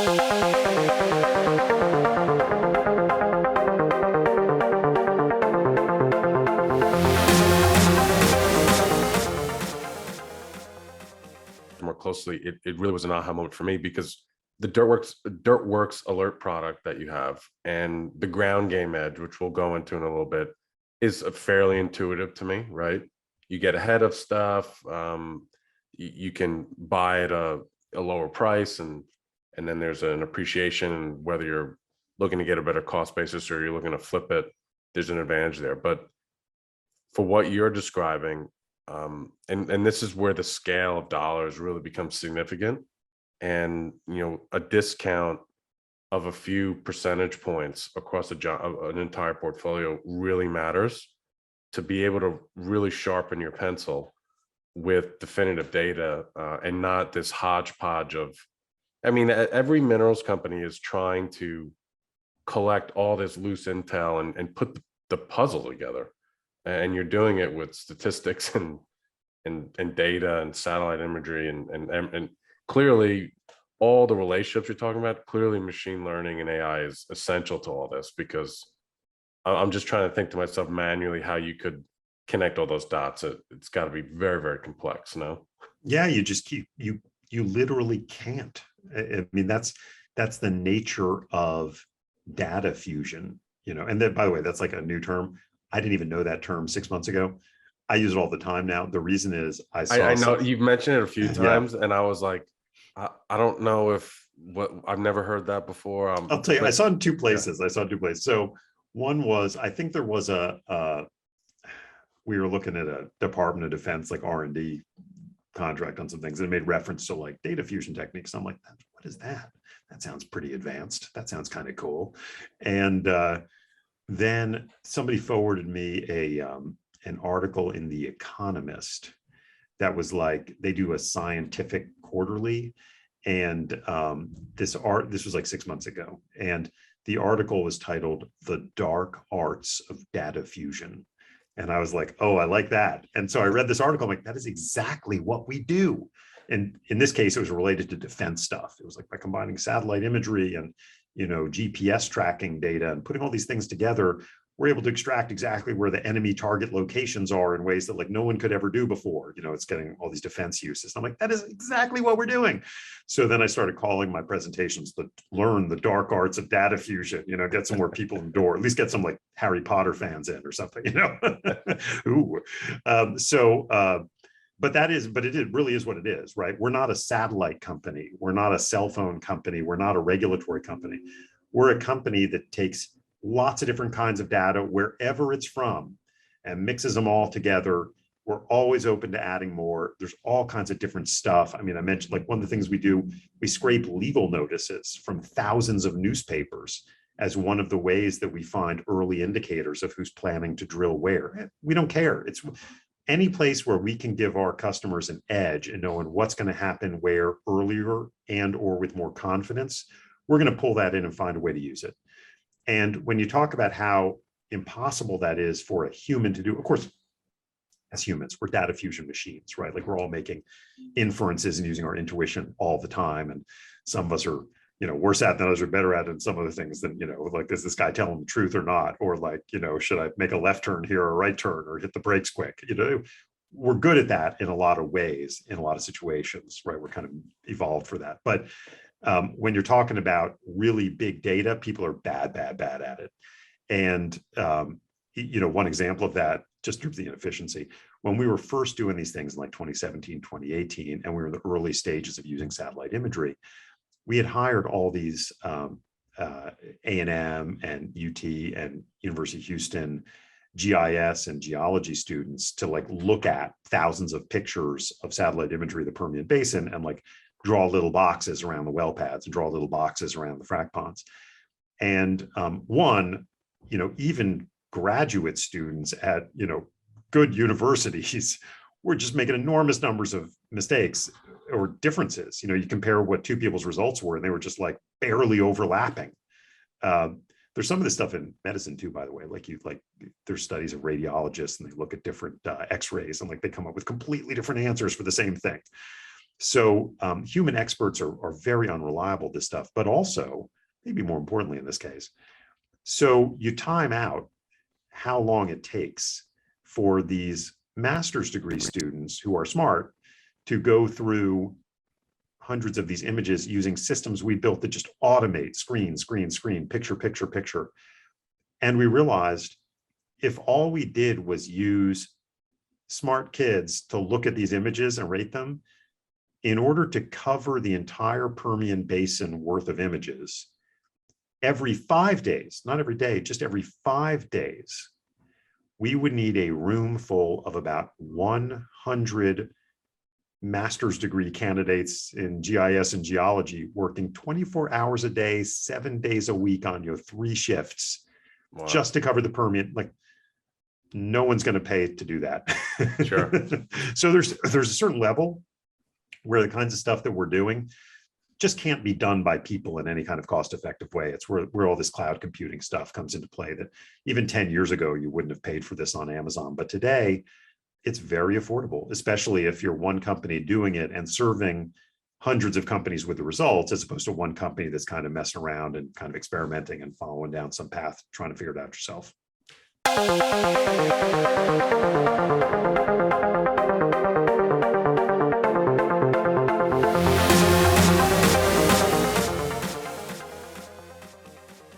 More closely, it really was an aha moment for me, because the Dirtworks alert product that you have and the ground game edge, which we'll go into in a little bit, is fairly intuitive to me, right? You get ahead of stuff. You can buy at a lower price, and then there's an appreciation, and whether you're looking to get a better cost basis or you're looking to flip it, there's an advantage there. But for what you're describing, and this is where the scale of dollars really becomes significant, and a discount of a few percentage points across an entire portfolio really matters, to be able to really sharpen your pencil with definitive data, and not this hodgepodge of, I mean, every minerals company is trying to collect all this loose intel and put the puzzle together, and you're doing it with statistics and data and satellite imagery, and clearly all the relationships you're talking about. Clearly machine learning and AI is essential to all this, because I'm just trying to think to myself manually how you could connect all those dots. It's got to be very, very complex. No? Yeah, you just keep you literally can't. I mean, that's the nature of data fusion, and then, by the way, that's like a new term. I didn't even know that term 6 months ago. I use it all the time now. The reason is I know you've mentioned it a few times, and I was like, I don't know I've never heard that before. I'll tell you, I saw it in two places. Yeah. I saw it in 2 places. So one was, I think there was we were looking at a Department of Defense, like R&D contract on some things, and it made reference to like data fusion techniques. I'm like, what is that? That sounds pretty advanced. That sounds kind of cool. And then somebody forwarded me an article in The Economist that was like, they do a scientific quarterly, and this was like 6 months ago, and the article was titled "The Dark Arts of Data Fusion." And I was like, oh, I like that. And so I read this article. I'm like, that is exactly what we do. And in this case, it was related to defense stuff. It was like, by combining satellite imagery and GPS tracking data and putting all these things together, we're able to extract exactly where the enemy target locations are in ways that like no one could ever do before. It's getting all these defense uses. I'm like, that is exactly what we're doing. So then I started calling my presentations learn the dark arts of data fusion, get some more people in the door, at least get some like Harry Potter fans in or something, Ooh. But it really is what it is, right? We're not a satellite company. We're not a cell phone company. We're not a regulatory company. We're a company that takes lots of different kinds of data wherever it's from and mixes them all together. We're always open to adding more. There's all kinds of different stuff. I mean, I mentioned like one of the things we do, we scrape legal notices from thousands of newspapers as one of the ways that we find early indicators of who's planning to drill where. We don't care. It's any place where we can give our customers an edge in knowing what's going to happen where earlier and or with more confidence, we're going to pull that in and find a way to use it. And when you talk about how impossible that is for a human to do, of course, as humans, we're data fusion machines, right? Like we're all making inferences and using our intuition all the time. And some of us are, worse at than others, are better at it, and some other things than, like, is this guy telling the truth or not? Or like, should I make a left turn here or a right turn or hit the brakes quick? We're good at that in a lot of ways, in a lot of situations, right? We're kind of evolved for that. But when you're talking about really big data, people are bad at it. And, one example of that, just in terms of the inefficiency, when we were first doing these things in like 2017, 2018, and we were in the early stages of using satellite imagery, we had hired all these A&M and UT and University of Houston GIS and geology students to like look at thousands of pictures of satellite imagery of the Permian Basin and like draw little boxes around the well pads and draw little boxes around the frac ponds. And even graduate students at, good universities were just making enormous numbers of mistakes or differences. You compare what two people's results were and they were just like barely overlapping. There's some of this stuff in medicine too, by the way, there's studies of radiologists and they look at different x-rays and like they come up with completely different answers for the same thing. So human experts are very unreliable at this stuff, but also, maybe more importantly in this case, so you time out how long it takes for these master's degree students who are smart to go through hundreds of these images using systems we built that just automate screen, screen, screen, picture, picture, picture. And we realized if all we did was use smart kids to look at these images and rate them, in order to cover the entire Permian Basin worth of images, every 5 days, not every day, just every 5 days, we would need a room full of about 100 master's degree candidates in GIS and geology working 24 hours a day, 7 days a week on 3 shifts. Wow. Just to cover the Permian. Like, no one's going to pay to do that. Sure. So there's a certain level where the kinds of stuff that we're doing just can't be done by people in any kind of cost-effective way. It's where all this cloud computing stuff comes into play that even 10 years ago, you wouldn't have paid for this on Amazon. But today, it's very affordable, especially if you're one company doing it and serving hundreds of companies with the results, as opposed to one company that's kind of messing around and kind of experimenting and following down some path, trying to figure it out yourself.